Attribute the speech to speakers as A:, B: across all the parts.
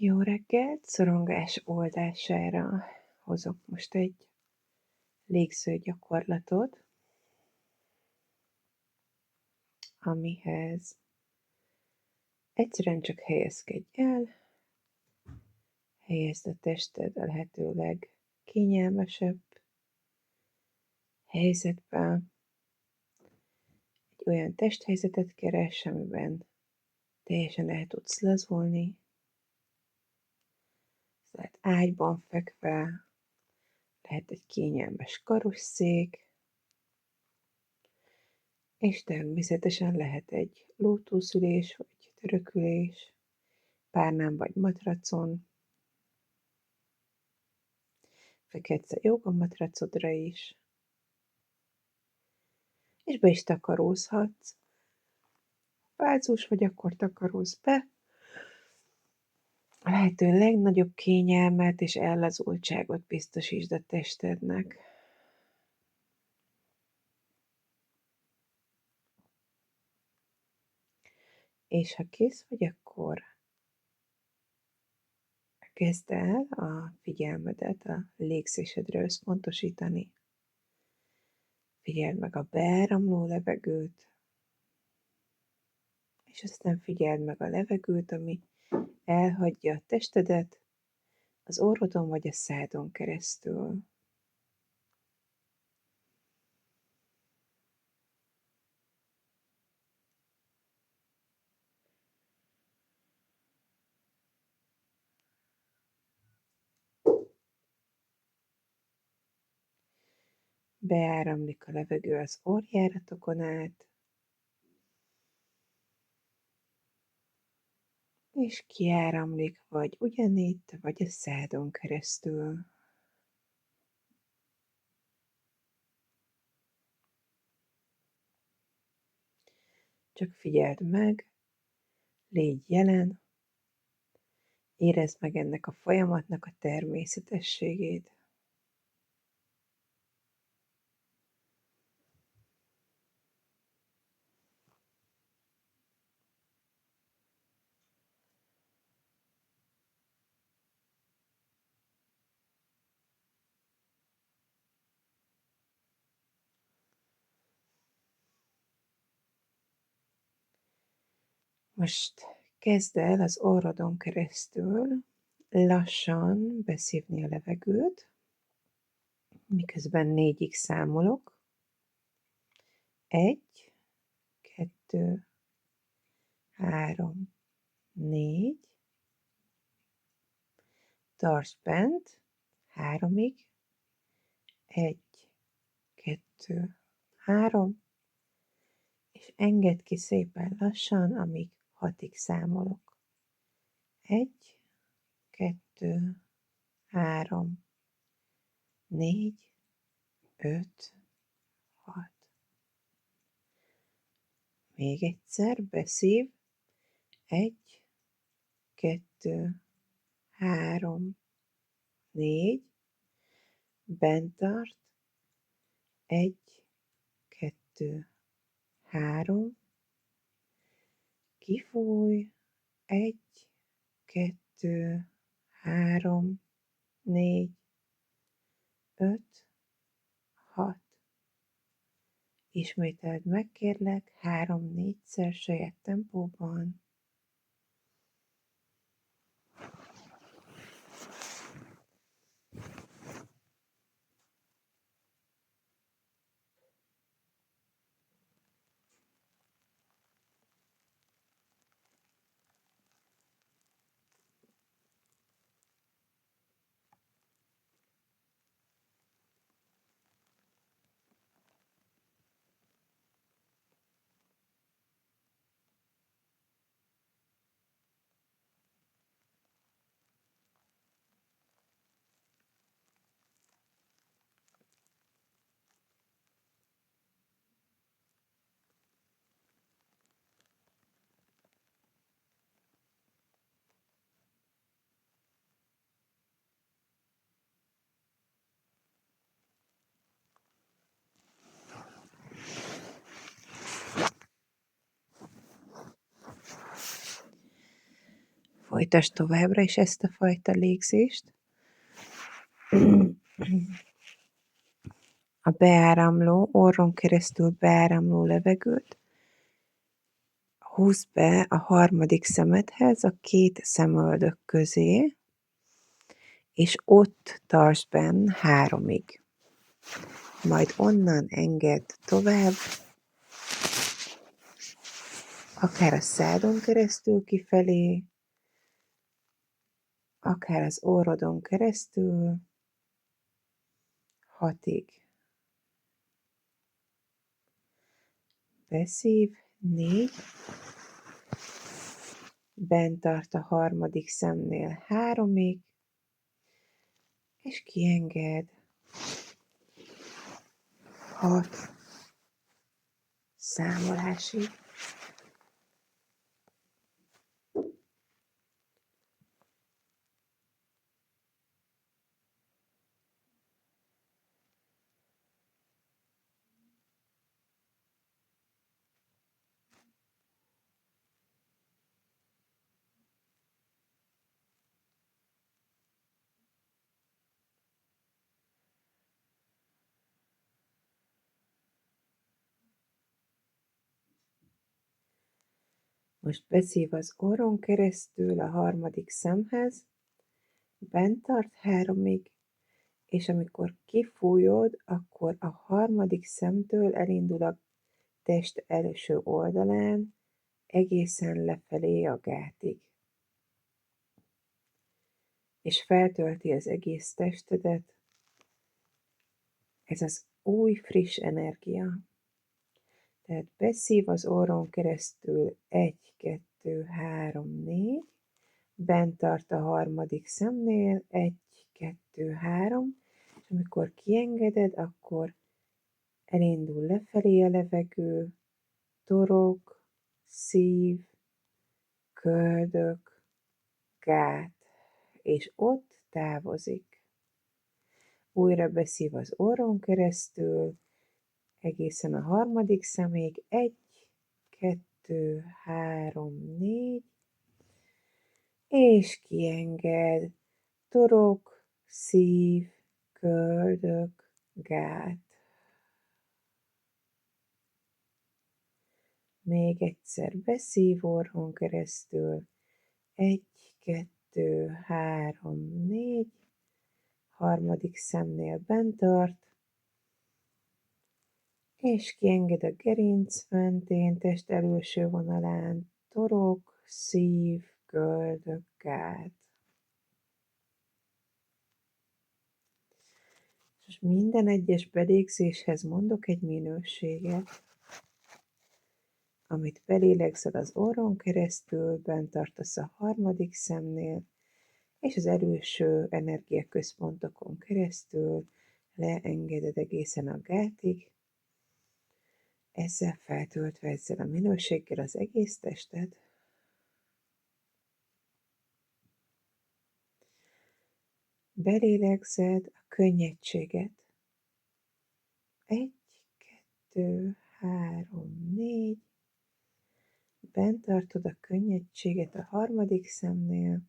A: Jó reggelt! Szorongás oldására hozok most egy légző gyakorlatot, amihez egyszerűen csak helyezkedj el, helyezd a tested a lehető legkényelmesebb helyzetbe, egy olyan testhelyzetet keres, amiben teljesen el tudsz lazulni, lehet ágyban fekve, lehet egy kényelmes karosszék, és természetesen lehet egy lótuszülés vagy törökülés, párnán vagy matracon, fekhetsz a jogamatracodra is, és be is takarózhatsz. Fázós vagy, akkor takarózz be. A lehető legnagyobb kényelmet és ellazultságot biztosítsd a testednek. És ha kész vagy, akkor kezd el a figyelmedet a légzésedre összpontosítani. Figyeld meg a beáramló levegőt, és aztán figyeld meg a levegőt, ami elhagyja a testedet az orrodon vagy a szádon keresztül. Beáramlik a levegő az orrjáratokon át, és kiáramlik vagy ugyanitt, vagy a szádon keresztül. Csak figyeld meg, légy jelen, érezd meg ennek a folyamatnak a természetességét. Most kezd el az orrodon keresztül lassan beszívni a levegőt, miközben 4-ig számolok. 1, 2, 3, 4. Tartsd bent 3-ig. 1, 2, 3. És engedd ki szépen lassan, amíg 6-ig számolok. 1, 2, 3, 4, 5, 6. Még egyszer beszív. 1, 2, 3, 4. Bent tart. 1, 2, 3. Kifúj. 1, 2, 3, 4, 5, 6. Ismételd meg, kérlek, 3-4-szer saját tempóban. Folytasd továbbra is ezt a fajta légzést. A beáramló, orron keresztül beáramló levegőt húzd be a harmadik szemedhez, a két szemöldök közé, és ott tartsd benn 3-ig. Majd onnan engedd tovább, akár a szádon keresztül kifelé, akár az orrodon keresztül 6-ig. Beszív, 4, bent tart a harmadik szemnél 3-ig, és kienged 6 számolásig. Most beszív az orron keresztül a harmadik szemhez, bent tart 3-ig, és amikor kifújod, akkor a harmadik szemtől elindul a test első oldalán, egészen lefelé a gátig. És feltölti az egész testedet. Ez az új, friss energia. Tehát beszív az orron keresztül 1, 2, 3, 4, bent tart a harmadik szemnél 1, 2, 3, és amikor kiengeded, akkor elindul lefelé a levegő, torok, szív, köldök, gát, és ott távozik. Újra beszív az orron keresztül, egészen a harmadik szemig, 1, 2, 3, 4, és kienged, torok, szív, köldök, gát. Még egyszer beszív orron keresztül, 1, 2, 3, 4, harmadik szemnél bent tart, és kienged a gerinc mentén, test előső vonalán, torok, szív, köldök, gát. És minden egyes belégzéshez mondok egy minőséget, amit belélegzed az orron keresztül, bent tartasz a harmadik szemnél, és az előső energiaközpontokon keresztül leengeded egészen a gátig, ezzel feltöltve ezzel a minőséggel az egész tested. Belélegzed a könnyedséget. 1, 2, 3, 4. Bent tartod a könnyedséget a harmadik szemnél,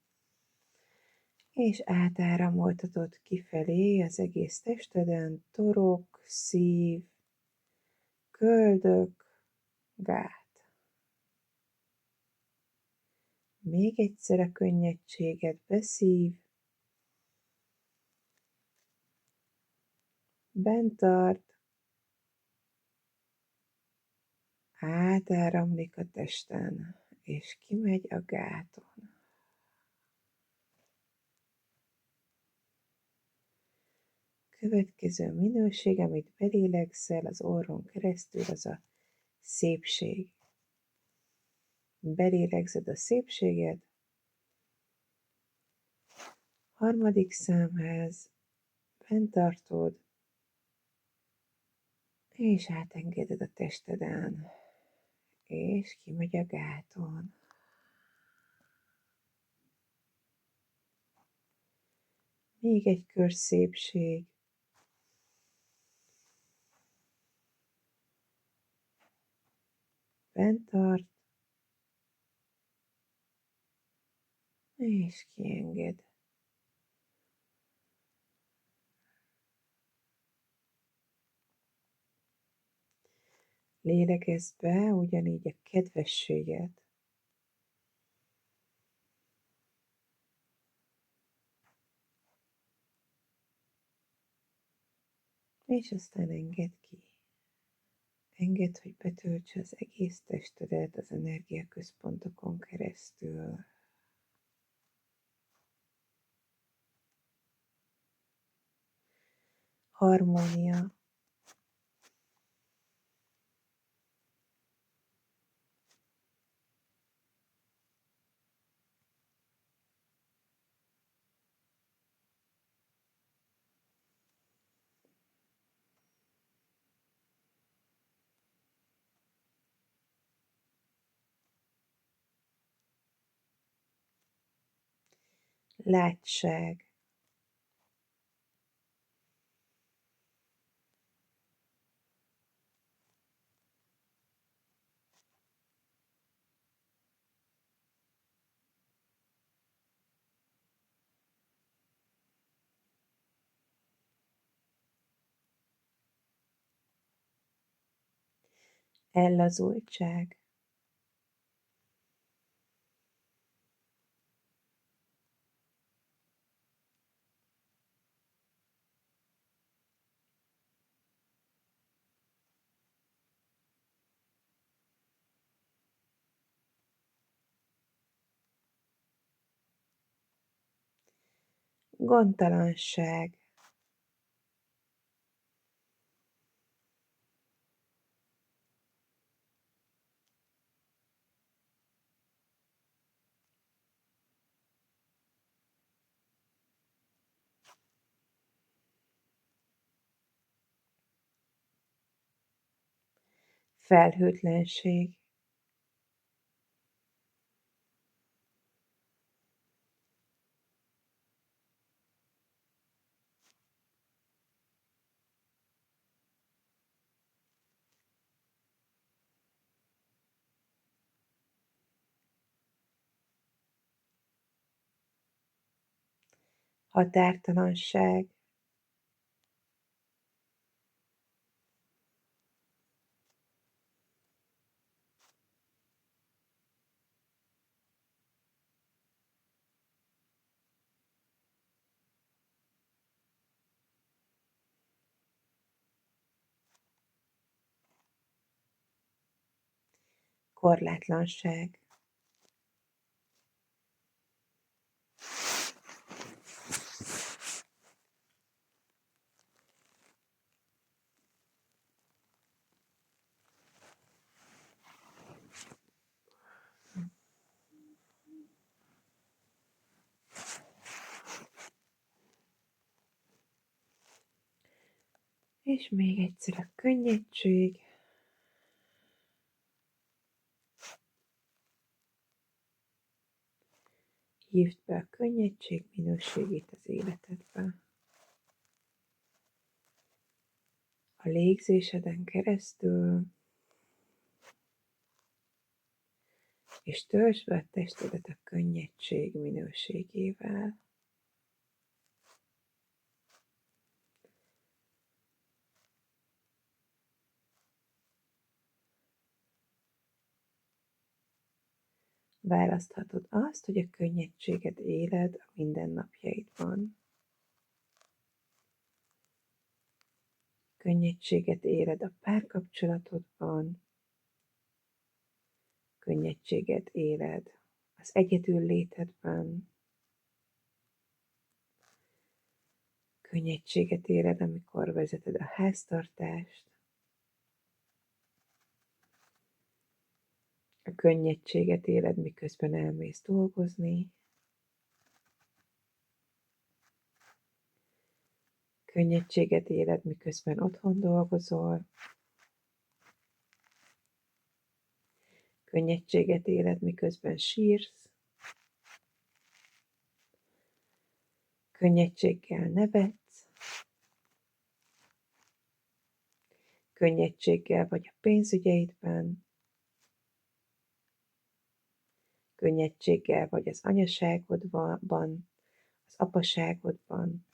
A: és átáramoltatod kifelé az egész testeden, torok, szív, köldök, gát. Még egyszer a könnyedséget beszív, bent tart, átáramlik a testen, és kimegy a gáton. Következő minőség, amit belélegzel az orron keresztül, az a szépség. Belélegzed a szépséget, harmadik szemhez, bent tartod, és átengeded a testeden, és kimegy a gáton. Még egy kör szépség. Bent tart, és kienged. Lélegezz be ugyanígy a kedvességet. És aztán engedd ki. Engedd, hogy betöltse az egész testedet az energiaközpontokon keresztül. Harmónia. Látság. Ellazultság. Gondtalanság. Felhőtlenség. Határtalanság. Korlátlanság. És még egyszer a könnyedség. Hívd be a könnyedség minőségét az életedbe. A légzéseden keresztül, és töltsd be a testedet a könnyedség minőségével. Választhatod azt, hogy a könnyedséget éled a mindennapjaidban. Könnyedséget éled a párkapcsolatodban, könnyedséget éled az egyedül létedben, könnyedséget éled, amikor vezeted a háztartást, a könnyedséget éled, miközben elmész dolgozni, könnyedséget éled, miközben otthon dolgozol, könnyedséget éled, miközben sírsz, könnyedséggel nevetsz, könnyedséggel vagy a pénzügyeidben, Könnyedséggel vagy az anyaságodban, az apaságodban.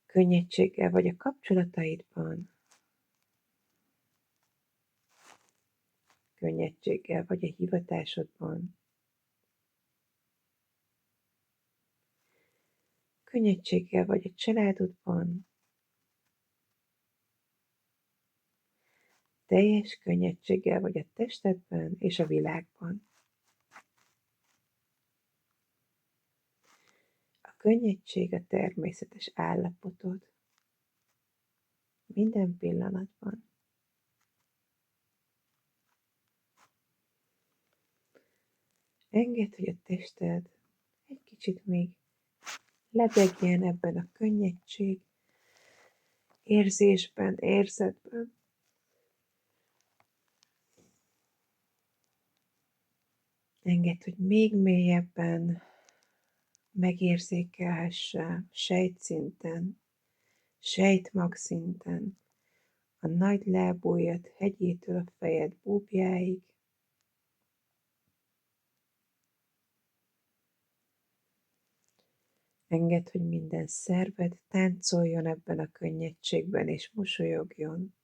A: Könnyedséggel vagy a kapcsolataidban. Könnyedséggel vagy a hivatásodban. Könnyedséggel vagy a családodban. Teljes könnyedséggel vagy a testedben és a világban. A könnyedség a természetes állapotod. Minden pillanatban. Engedd, hogy a tested egy kicsit még lebegjen ebben a könnyedség érzésben, érzetben. Engedd, hogy még mélyebben megérzékelhesse sejtszinten, sejtmagszinten a nagy lábujjad hegyétől a fejed búbjáig. Engedd, hogy minden szerved táncoljon ebben a könnyedségben és mosolyogjon.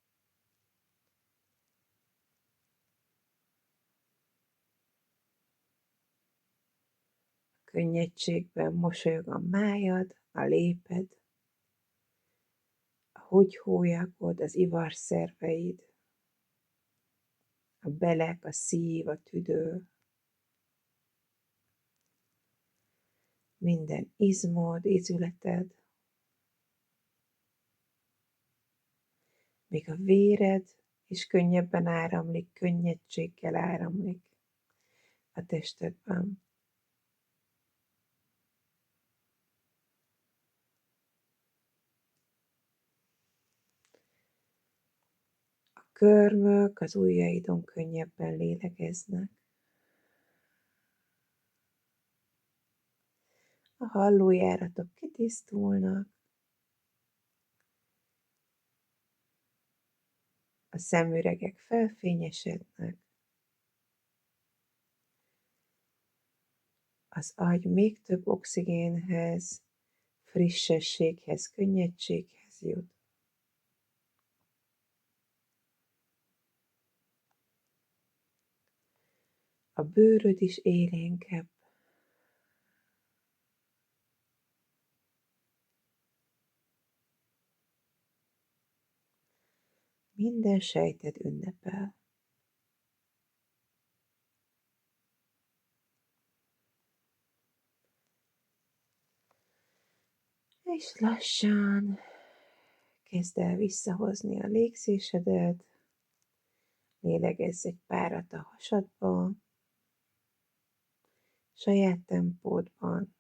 A: A könnyedségben mosolyog a májad, a léped, a húgyhólyagod, az ivarszerveid, a belek, a szív, a tüdő, minden izmod, izületed, még a véred is könnyebben áramlik, könnyedséggel áramlik a testedben. A körmök az ujjaidon könnyebben lélegeznek. A hallójáratok kitisztulnak, a szemüregek felfényesednek, az agy még több oxigénhez, frissességhez, könnyedséghez jut. A bőröd is élénkebb. Minden sejted ünnepel. És lassan kezd el visszahozni a légzésedet, lélegezz egy párat a hasadba, saját tempódban.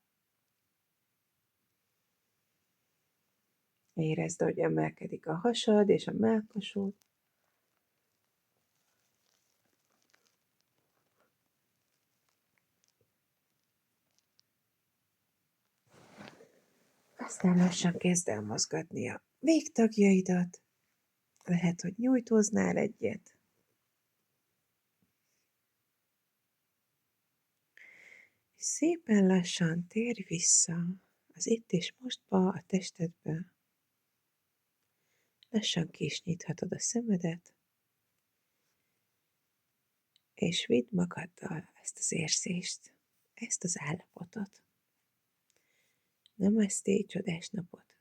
A: Érezd, hogy emelkedik a hasad és a mellkasod. Aztán lassan kezd el mozgatni a végtagjaidat. Lehet, hogy nyújtóznál egyet. És szépen lassan térj vissza az itt és mostba, a testedbe. Lassan ki is nyithatod a szemedet, és vidd magaddal ezt az érzést, ezt az állapotot. Namaste, csodás napot!